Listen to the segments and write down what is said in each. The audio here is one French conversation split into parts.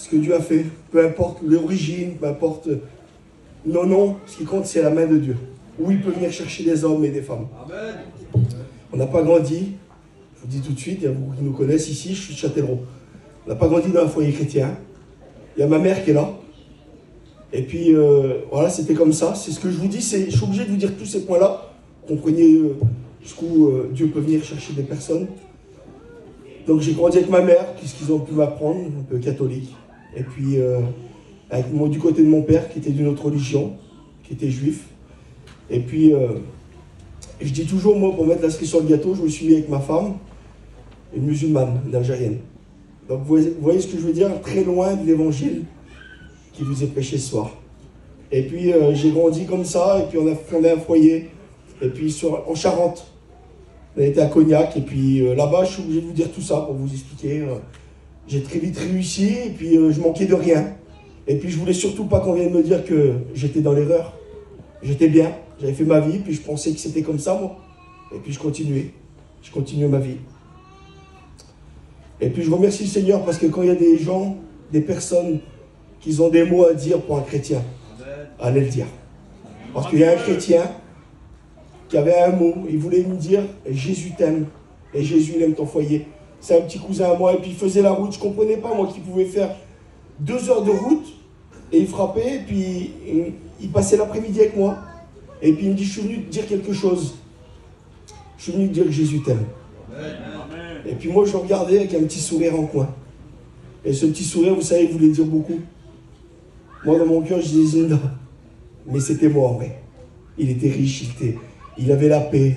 ce que Dieu a fait. Peu importe l'origine, peu importe nos noms, ce qui compte, c'est la main de Dieu. Où il peut venir chercher des hommes et des femmes. Amen. On n'a pas grandi, je vous dis tout de suite, il y a beaucoup qui nous connaissent ici, je suis de Châtellerault. On n'a pas grandi dans un foyer chrétien. Il y a ma mère qui est là. Et puis, voilà, c'était comme ça. C'est ce que je vous dis, je suis obligé de vous dire tous ces points-là. Comprenez jusqu'où Dieu peut venir chercher des personnes. Donc j'ai grandi avec ma mère, qu'est-ce qu'ils ont pu m'apprendre, un peu catholique. Et puis, avec moi, du côté de mon père, qui était d'une autre religion, qui était juif. Et puis, je dis toujours, moi, pour mettre la cerise sur le gâteau, je me suis mis avec ma femme, une musulmane, une algérienne. Donc vous voyez ce que je veux dire, très loin de l'évangile qui vous est prêché ce soir. Et puis, j'ai grandi comme ça, et puis on a fondé un foyer. Et puis, en Charente, on a été à Cognac, et puis là-bas, je suis obligé de vous dire tout ça pour vous expliquer. J'ai très vite réussi, et puis je manquais de rien. Et puis, je voulais surtout pas qu'on vienne me dire que j'étais dans l'erreur. J'étais bien, j'avais fait ma vie, puis je pensais que c'était comme ça, moi. Et puis, je continuais ma vie. Et puis, je remercie le Seigneur, parce que quand il y a des gens, des personnes, qui ont des mots à dire pour un chrétien, allez le dire. Parce qu'il y a un chrétien qui avait un mot, il voulait me dire « Jésus t'aime, et Jésus il aime ton foyer ». C'est un petit cousin à moi, et puis il faisait la route, je ne comprenais pas moi qu'il pouvait faire 2 heures de route, et il frappait, et puis il passait l'après-midi avec moi, et puis il me dit « Je suis venu te dire quelque chose, je suis venu te dire que Jésus t'aime ». Et puis moi je le regardais avec un petit sourire en coin, et ce petit sourire, vous savez, il voulait dire beaucoup. Moi dans mon cœur je disais non, mais c'était moi en vrai. Il était riche, il avait la paix,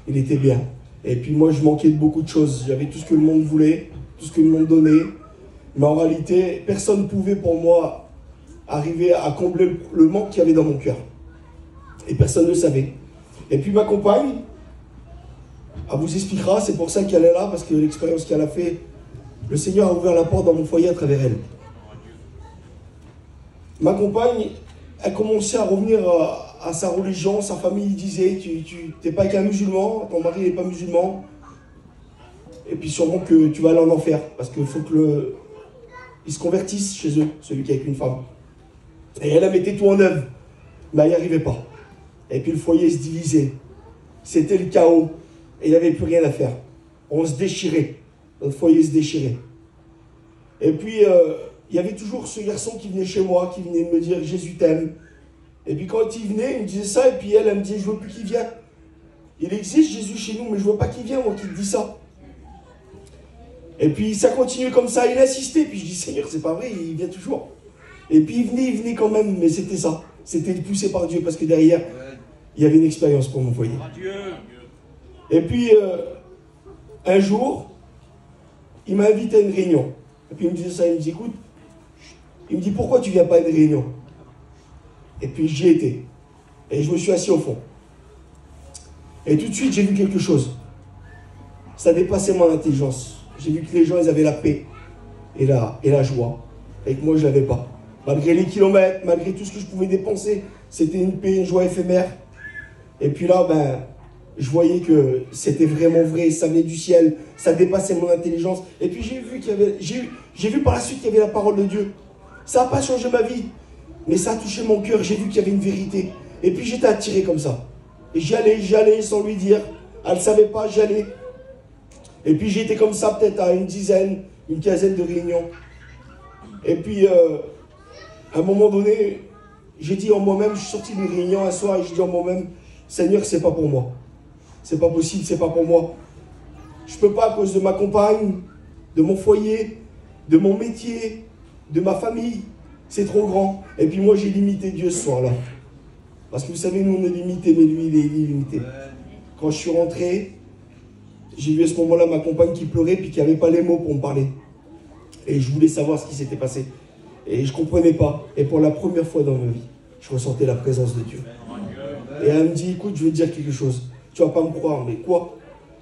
il était bien. Et puis moi, je manquais de beaucoup de choses. J'avais tout ce que le monde voulait, tout ce que le monde donnait. Mais en réalité, personne ne pouvait pour moi arriver à combler le manque qu'il y avait dans mon cœur. Et personne ne le savait. Et puis ma compagne, elle vous expliquera, c'est pour ça qu'elle est là, parce que l'expérience qu'elle a fait, le Seigneur a ouvert la porte dans mon foyer à travers elle. Ma compagne, elle commençait à revenir à sa religion, sa famille disait, tu n'es pas qu'un musulman, ton mari n'est pas musulman, et puis sûrement que tu vas aller en enfer, parce qu'il faut qu'ils se convertissent chez eux, celui qui est avec une femme. Et elle mettait tout en œuvre, mais elle n'y arrivait pas. Et puis le foyer se divisait, c'était le chaos, et il n'y avait plus rien à faire. On se déchirait, notre foyer se déchirait. Et puis, il y avait toujours ce garçon qui venait chez moi, qui venait me dire « Jésus t'aime ». Et puis quand il venait, il me disait ça, et puis elle me disait « Je veux plus qu'il vienne ». Il existe Jésus chez nous, mais je veux pas qu'il vienne, moi qui te dis ça. Et puis ça continuait comme ça, il insistait, puis je dis « Seigneur, c'est pas vrai, il vient toujours ». Et puis il venait quand même, mais c'était ça. C'était poussé par Dieu, parce que derrière, il y avait une expérience pour mon foyer. Et puis, un jour, il m'a invité à une réunion. Et puis il me disait ça, il me dit « Écoute, il me dit, pourquoi tu ne viens pas à une réunion ?» Et puis j'y étais. Et je me suis assis au fond. Et tout de suite, j'ai vu quelque chose. Ça dépassait mon intelligence. J'ai vu que les gens, ils avaient la paix et la joie. Et que moi, je ne l'avais pas. Malgré les kilomètres, malgré tout ce que je pouvais dépenser, c'était une paix, une joie éphémère. Et puis là, je voyais que c'était vraiment vrai, ça venait du ciel, ça dépassait mon intelligence. Et puis j'ai vu par la suite qu'il y avait la parole de Dieu. Ça n'a pas changé ma vie, mais ça a touché mon cœur, j'ai vu qu'il y avait une vérité. Et puis j'étais attiré comme ça. Et j'allais sans lui dire. Elle ne savait pas, j'allais. Et puis j'étais comme ça peut-être à une dizaine, une quinzaine de réunions. Et puis, à un moment donné, j'ai dit en moi-même, je suis sorti d'une réunion un soir et j'ai dit en moi-même, Seigneur, c'est pas pour moi. C'est pas possible, c'est pas pour moi. Je peux pas à cause de ma compagne, de mon foyer, de mon métier, de ma famille. C'est trop grand. Et puis moi, j'ai limité Dieu ce soir-là. Parce que vous savez, nous, on est limité, mais lui, il est illimité. Quand je suis rentré, j'ai vu à ce moment-là ma compagne qui pleurait puis qui n'avait pas les mots pour me parler. Et je voulais savoir ce qui s'était passé. Et je ne comprenais pas. Et pour la première fois dans ma vie, je ressentais la présence de Dieu. Et elle me dit, écoute, je vais te dire quelque chose. Tu ne vas pas me croire, mais quoi?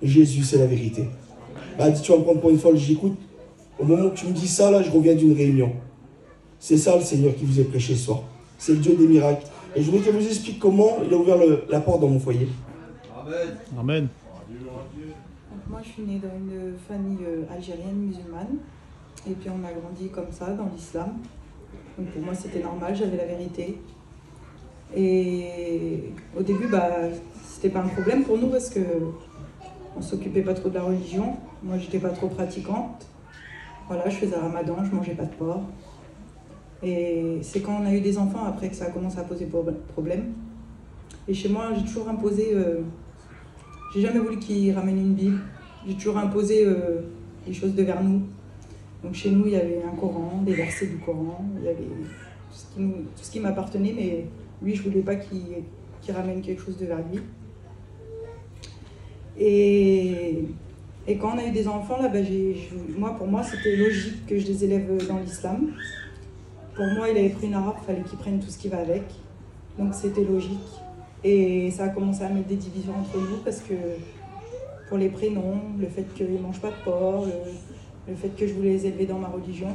Jésus, c'est la vérité. Elle dit, tu vas me prendre pour une folle. Je dis, écoute, au moment où tu me dis ça, là, je reviens d'une réunion. C'est ça le Seigneur qui vous est prêché ce soir. C'est le Dieu des miracles. Et je voulais qu'elle vous explique comment il a ouvert la porte dans mon foyer. Amen. Amen. Donc moi, je suis née dans une famille algérienne musulmane. Et puis on a grandi comme ça, dans l'islam. Donc pour moi c'était normal, j'avais la vérité. Et au début, c'était pas un problème pour nous parce que on s'occupait pas trop de la religion. Moi j'étais pas trop pratiquante. Voilà, je faisais ramadan, je mangeais pas de porc. Et c'est quand on a eu des enfants après que ça a commencé à poser problème. Et chez moi, j'ai toujours imposé, j'ai jamais voulu qu'ils ramènent une Bible. J'ai toujours imposé les choses devers nous. Donc chez nous, il y avait un Coran, des versets du Coran, il y avait tout ce qui m'appartenait, mais lui, je voulais pas qu'il ramène quelque chose devers lui. Et quand on a eu des enfants, là, pour moi, c'était logique que je les élève dans l'islam. Pour moi, il avait pris une arabe, il fallait qu'il prenne tout ce qui va avec. Donc c'était logique. Et ça a commencé à mettre des divisions entre nous parce que pour les prénoms, le fait qu'ils ne mangent pas de porc, le fait que je voulais les élever dans ma religion.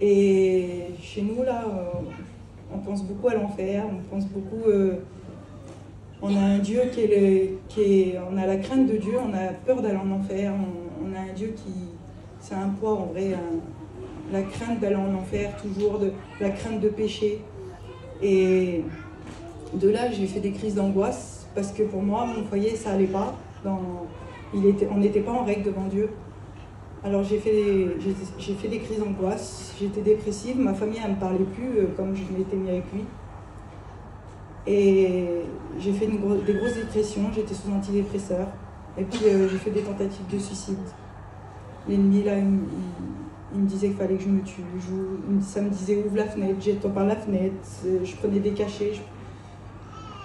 Et chez nous, là, on pense beaucoup à l'enfer, on pense beaucoup... on a un Dieu on a la crainte de Dieu, on a peur d'aller en enfer, on a un Dieu qui... C'est un poids en vrai, la crainte d'aller en enfer, toujours, la crainte de pécher. Et de là, j'ai fait des crises d'angoisse, parce que pour moi, mon foyer, ça allait pas. On n'était pas en règle devant Dieu. Alors j'ai fait des crises d'angoisse, j'étais dépressive, ma famille ne me parlait plus comme je m'étais mis avec lui. Et j'ai fait des grosses dépressions, j'étais sous antidépresseurs. Et puis j'ai fait des tentatives de suicide. L'ennemi, là, il me disait qu'il fallait que je me tue. Ça me disait ouvre la fenêtre, jette-toi par la fenêtre. Je prenais des cachets.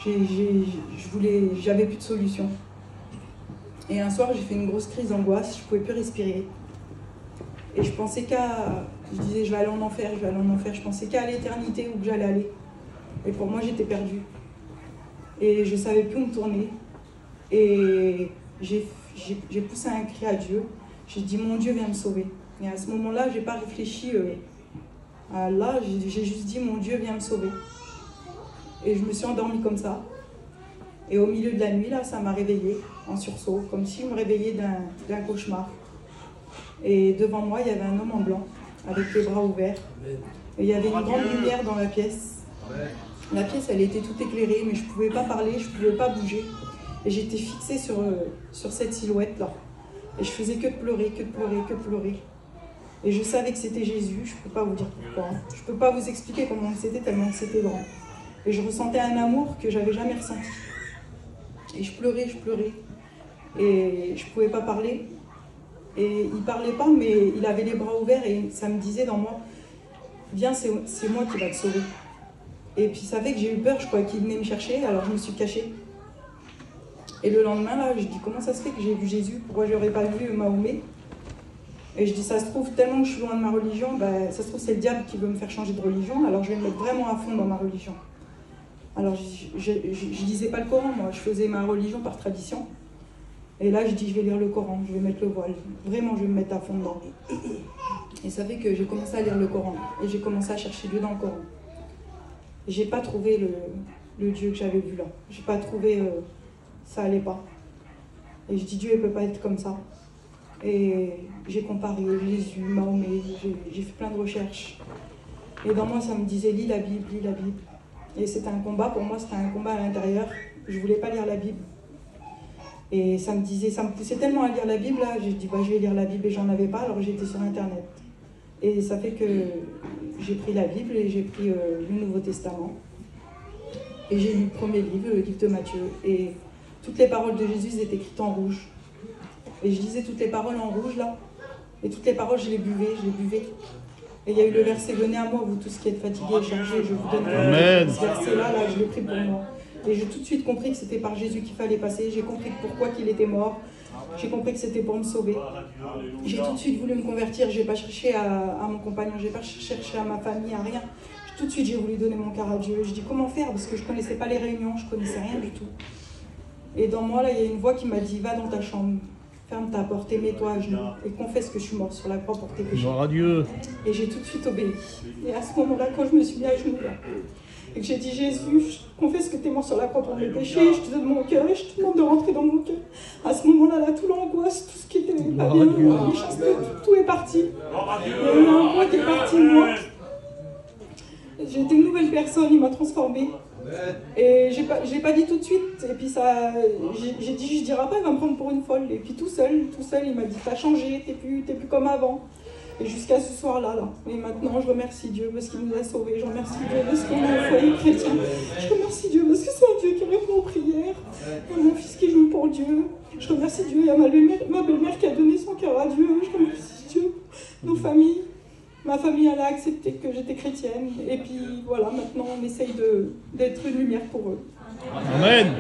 J'avais plus de solution. Et un soir, j'ai fait une grosse crise d'angoisse, je ne pouvais plus respirer. Et je pensais je disais, je vais aller en enfer, je vais aller en enfer. Je pensais qu'à l'éternité où j'allais aller. Et pour moi, j'étais perdue. Et je ne savais plus où me tourner. Et j'ai poussé un cri à Dieu. J'ai dit, mon Dieu, viens me sauver. Et à ce moment-là, je n'ai pas réfléchi à Allah, j'ai juste dit, mon Dieu, viens me sauver. Et je me suis endormie comme ça. Et au milieu de la nuit, là, ça m'a réveillée en sursaut, comme si je me réveillais d'un cauchemar. Et devant moi, il y avait un homme en blanc, avec les bras ouverts. Et il y avait une grande lumière dans la pièce. La pièce, elle était toute éclairée, mais je ne pouvais pas parler, je ne pouvais pas bouger. Et j'étais fixée sur cette silhouette-là. Et je faisais que de pleurer, que de pleurer, que de pleurer. Et je savais que c'était Jésus, je ne peux pas vous dire pourquoi. Je ne peux pas vous expliquer comment c'était, tellement que c'était grand. Et je ressentais un amour que je n'avais jamais ressenti. Et je pleurais. Et je ne pouvais pas parler. Et il ne parlait pas, mais il avait les bras ouverts et ça me disait dans moi, viens, c'est moi qui va te sauver. Et puis ça fait que j'ai eu peur, je croyais qu'il venait me chercher, alors je me suis cachée. Et le lendemain, là, je dis, comment ça se fait que j'ai vu Jésus? Pourquoi je n'aurais pas vu Mahomet? Et je dis, ça se trouve, tellement que je suis loin de ma religion, ça se trouve, c'est le diable qui veut me faire changer de religion, alors je vais me mettre vraiment à fond dans ma religion. Alors je lisais pas le Coran, moi, je faisais ma religion par tradition. Et là, je dis, je vais lire le Coran, je vais mettre le voile. Vraiment, je vais me mettre à fond dedans. Et ça fait que j'ai commencé à lire le Coran. Et j'ai commencé à chercher Dieu dans le Coran. Et j'ai pas trouvé le Dieu que j'avais vu là. J'ai pas trouvé... ça allait pas. Et je dis, Dieu, il peut pas être comme ça. Et j'ai comparé Jésus, Mahomet, j'ai fait plein de recherches. Et dans moi, ça me disait, lis la Bible, lis la Bible. Et c'était un combat, pour moi, c'était un combat à l'intérieur. Je voulais pas lire la Bible. Et ça me poussait tellement à lire la Bible, là, j'ai dit, je vais lire la Bible, et j'en avais pas, alors j'étais sur Internet. Et ça fait que j'ai pris la Bible, et j'ai pris le Nouveau Testament. Et j'ai lu le premier livre, le livre de Matthieu. Et toutes les paroles de Jésus étaient écrites en rouge. Et je lisais toutes les paroles en rouge, là. Et toutes les paroles, je les buvais. Et il y a eu le verset, venez à moi, vous tous qui êtes fatigués et chargés, je vous donne ce verset-là, je l'ai pris pour moi. Et j'ai tout de suite compris que c'était par Jésus qu'il fallait passer. J'ai compris pourquoi il était mort. J'ai compris que c'était pour me sauver. J'ai tout de suite voulu me convertir. Je n'ai pas cherché à mon compagnon, je n'ai pas cherché à ma famille, à rien. Tout de suite, j'ai voulu donner mon cœur à Dieu. Je dis comment faire? Parce que je ne connaissais pas les réunions, je ne connaissais rien du tout. Et dans moi, là, il y a une voix qui m'a dit, va dans ta chambre, ferme ta porte, mets-toi à genoux et confesse que je suis mort sur la croix pour tes péchés. Gloire à Dieu. Et j'ai tout de suite obéi. Et à ce moment-là, quand je me suis mis à genoux, là, et que j'ai dit Jésus, je confesse que tu es mort sur la croix pour mes péchés, je te donne mon cœur et je te demande de rentrer dans mon cœur. À ce moment-là, là, toute l'angoisse, tout ce qui était pas bien, les choses, tout est parti. Il y a eu un poids qui est parti de moi. J'ai été une nouvelle personne, il m'a transformée. Et je l'ai pas dit tout de suite. Et puis j'ai dit, je dirai pas, il va me prendre pour une folle. Et puis tout seul, il m'a dit, t'as changé, t'es plus comme avant. Et jusqu'à ce soir-là, là. Et maintenant, je remercie Dieu parce qu'il nous a sauvés. Je remercie Dieu parce qu'on a un foyer chrétien. Je remercie Dieu parce que c'est un Dieu qui répond aux prières. Il y a mon fils qui joue pour Dieu. Je remercie Dieu. Il y a ma belle-mère qui a donné son cœur à Dieu. Je remercie Dieu. Nos familles. Ma famille, elle a accepté que j'étais chrétienne. Et puis voilà, maintenant, on essaye d'être une lumière pour eux. Amen.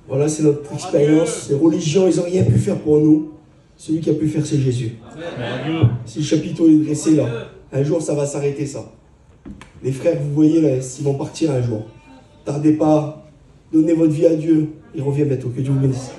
Voilà, c'est notre expérience. Les religions, ils n'ont rien pu faire pour nous. Celui qui a pu faire, c'est Jésus. Si le chapiteau est dressé là, un jour, ça va s'arrêter, ça. Les frères, vous voyez, là, ils vont partir un jour. Tardez pas, donnez votre vie à Dieu. Il revient bientôt. Que Dieu vous bénisse.